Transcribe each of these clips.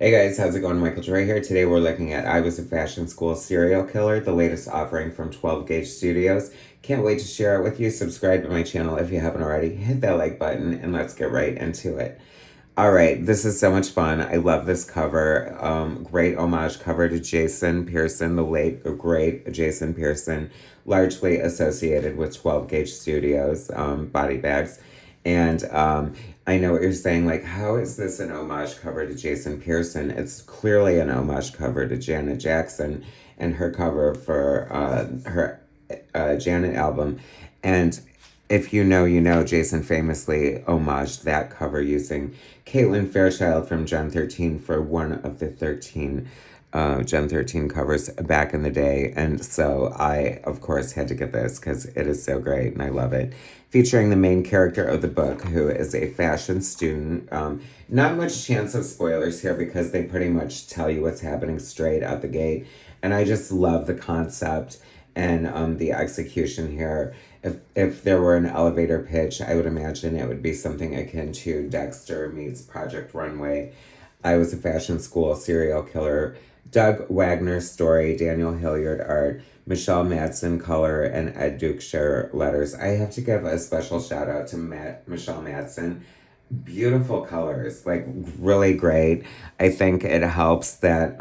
Hey guys, how's it going? Michael Troy here. Today we're looking at I Was a Fashion School Serial Killer, the latest offering from 12 Gauge Studios. Can't wait to share it with you. Subscribe to my channel if you haven't already. Hit that like button and let's get right into it. All right, this is so much fun. I love this cover. Great homage cover to Jason Pearson, the late, great Jason Pearson, largely associated with 12 Gauge Studios body bags. And I know what you're saying, like, how is this an homage cover to Jason Pearson? It's clearly an homage cover to Janet Jackson and her cover for her Janet album. And if you know, you know, Jason famously homaged that cover using Caitlin Fairchild from Gen 13 for one of the 13 Gen 13 covers back in the day. And so I, of course, had to get this because it is so great and I love it. Featuring the main character of the book, who is a fashion student. Not much chance of spoilers here because they pretty much tell you what's happening straight out the gate. And I just love the concept and the execution here. If there were an elevator pitch, I would imagine it would be something akin to Dexter meets Project Runway. I Was a Fashion School Serial Killer, Doug Wagner story, Daniel Hilliard art, Michelle Madsen color, and Ed Dukeshire letters. I have to give a special shout out to Michelle Madsen. Beautiful colors, like really great. I think it helps that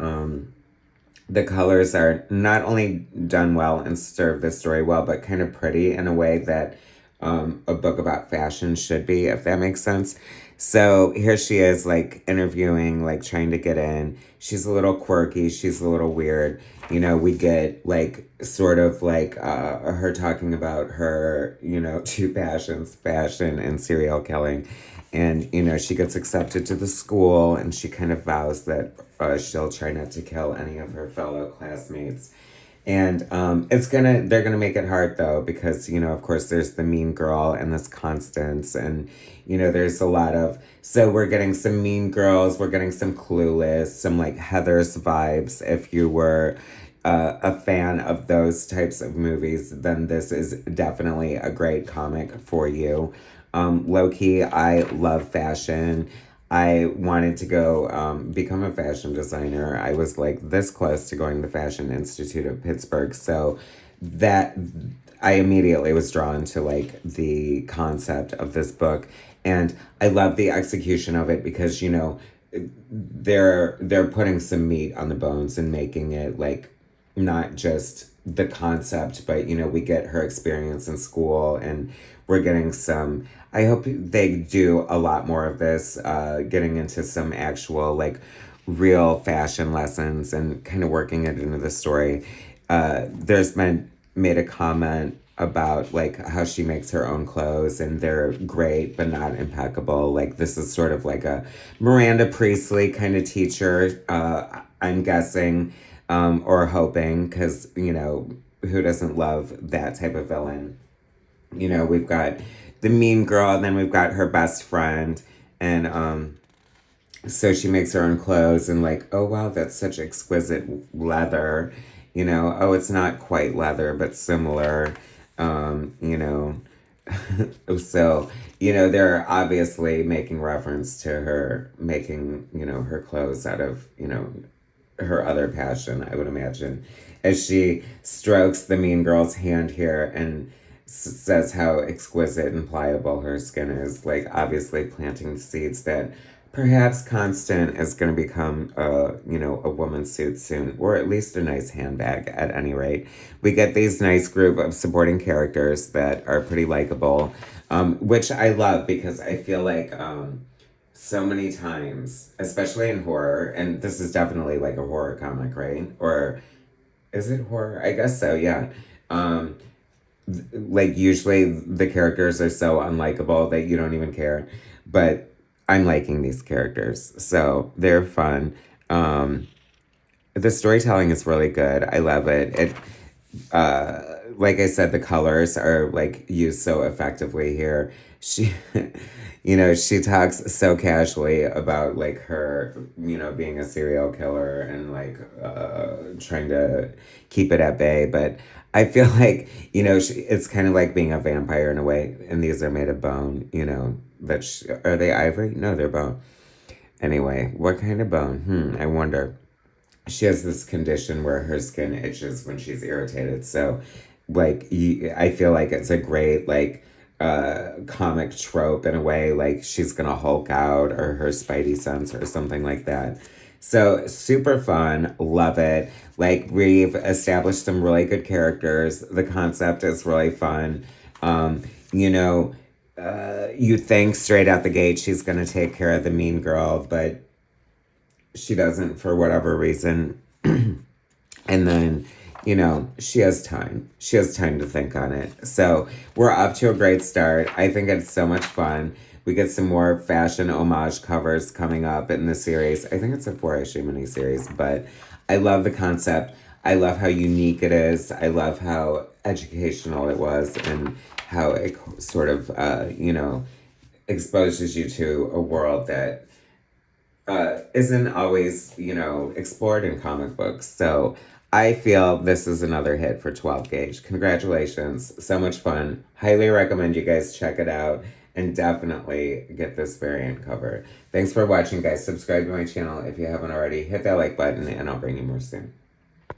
the colors are not only done well and serve the story well, but kind of pretty in a way that a book about fashion should be, if that makes sense. So here she is, like, interviewing, like, trying to get in. She's a little quirky. She's a little weird. You know, we get, like, sort of like her talking about her, you know, two passions, fashion and serial killing. And, you know, she gets accepted to the school and she kind of vows that she'll try not to kill any of her fellow classmates. And they're gonna make it hard though, because, you know, of course there's the mean girl and this Constance, and, you know, there's a lot of, so we're getting some Mean Girls, we're getting some Clueless, some like Heather's vibes. If you were a fan of those types of movies, then this is definitely a great comic for you. Low key, I love fashion. I wanted to go become a fashion designer. I was like this close to going to the Fashion Institute of Pittsburgh. So that I immediately was drawn to like the concept of this book. And I love the execution of it because, you know, they're putting some meat on the bones and making it like not just the concept, but, you know, we get her experience in school and we're getting some, I hope they do a lot more of this, getting into some actual like real fashion lessons and kind of working it into the story. There's been made a comment about like how she makes her own clothes and they're great but not impeccable. Like this is sort of like a Miranda Priestley kind of teacher, I'm guessing, or hoping, because, you know, who doesn't love that type of villain? You know, we've got the mean girl, and then we've got her best friend, and so she makes her own clothes, and like, oh wow, that's such exquisite leather, you know. Oh, it's not quite leather, but similar, you know. So, you know, they're obviously making reference to her making, you know, her clothes out of, you know, her other passion, I would imagine, as she strokes the mean girl's hand here and says how exquisite and pliable her skin is, like obviously planting the seeds that perhaps Constant is going to become a, you know, a woman's suit soon, or at least a nice handbag at any rate. We get these nice group of supporting characters that are pretty likable, which I love because I feel like so many times, especially in horror, and this is definitely like a horror comic, right? Or is it horror? I guess so, yeah. Like usually the characters are so unlikable that you don't even care. But I'm liking these characters, so they're fun. The storytelling is really good. I love it. Like I said, the colors are like used so effectively here. She, you know, she talks so casually about like her, you know, being a serial killer and like trying to keep it at bay. But I feel like, you know, it's kind of like being a vampire in a way. And these are made of bone, you know. Are they ivory? No, they're bone. Anyway, what kind of bone? I wonder. She has this condition where her skin itches when she's irritated. So, like, I feel like it's a great, like, comic trope in a way. Like, she's gonna Hulk out or her Spidey sense or something like that. So, super fun. Love it. Like, we've established some really good characters. The concept is really fun. You know, you think straight out the gate she's gonna take care of the mean girl, but she doesn't for whatever reason. And then, she has time. She has time to think on it. So we're off to a great start. I think it's so much fun. We get some more fashion homage covers coming up in the series. I think it's a 4-issue miniseries, but I love the concept. I love how unique it is. I love how educational it was and how it sort of, exposes you to a world that isn't always, explored in comic books. So I feel this is another hit for 12 Gauge. Congratulations. So much fun. Highly recommend you guys check it out and definitely get this variant cover. Thanks for watching, guys. Subscribe to my channel if you haven't already. Hit that like button and I'll bring you more soon.